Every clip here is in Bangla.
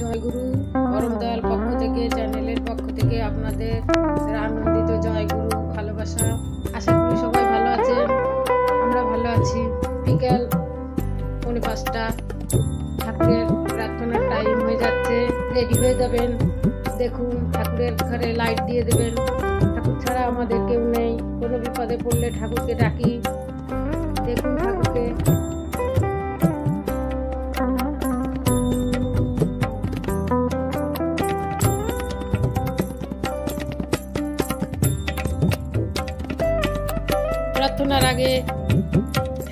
জয়গুরু পরমদয়াল পক্ষ থেকে, চ্যানেলের পক্ষ থেকে আপনাদের আনন্দিত জয়গুরু ভালোবাসা। আশা করি সবাই ভালো আছেন, আমরা ভালো আছি। বিকেল 5:45 ঠাকুরের প্রার্থনার টাইম হয়ে যাচ্ছে, রেডি হয়ে যাবেন। দেখুন, ঠাকুরের ঘরে লাইট দিয়ে দেবেন। ঠাকুর ছাড়া আমাদের কেউ নেই, কোনো বিপদে পড়লে ঠাকুরকে ডাকি। দেখুন ঠাকুরকে। প্রার্থনার আগে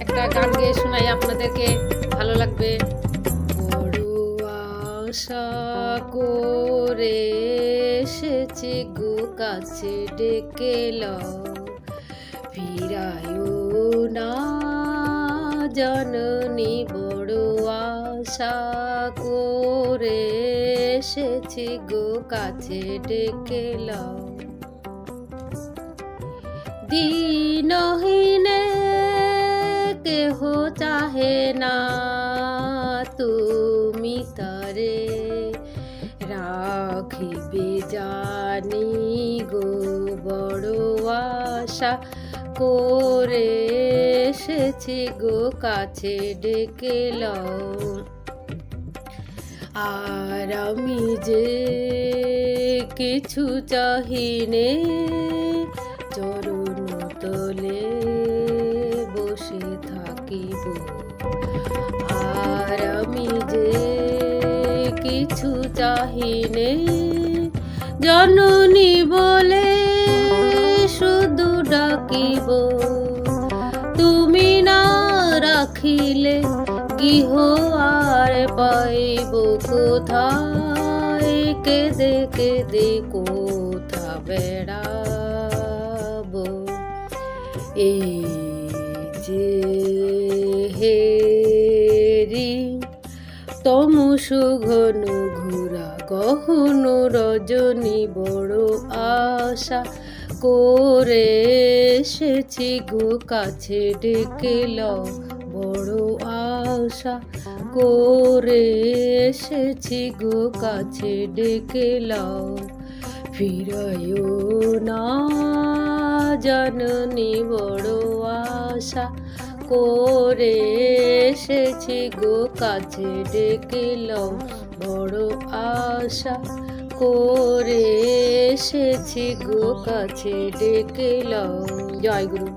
একটা গান গেয়ে শোনাই আপনাদেরকে, ভালো লাগবে। বড় আশা করে এসেছি গো কাছে, ডেকে লও ফিরায়ও না জননী। বড় আশা করে এসেছি গো কাছে, ডেকে লও। দীনহীনে কেহ চাহে না, তুমি তারে রাখিবে জানি গো। বড় আশা করে এসেছি গো কাছে, ডেকে লও। আর আমি যে কিছু চাহিনে, চরণ তলে বসে থাকিব। আর আমি যে কিছু চাহিনে, জননী বলে শুধু ডাকিব। তুমি না রাখিলে গৃহ আর পাইব কোথায়? কেঁদে কেঁদে কোথা বেড়াবো? এই যে হেরি তমস ঘন ঘোরা গহন রজনী। বড় আশা করে এসেছি গো কাছে, ডেকে লও। বড় আশা করে এসেছি গো কাছে, ডেকে লও। ফিরায়ও না জননী। বড় আশা করে এসেছি গো কাছে, ডেকে লও। বড় আশা করে এসেছি গো কাছে, ডেকে লও। জয় গুরু।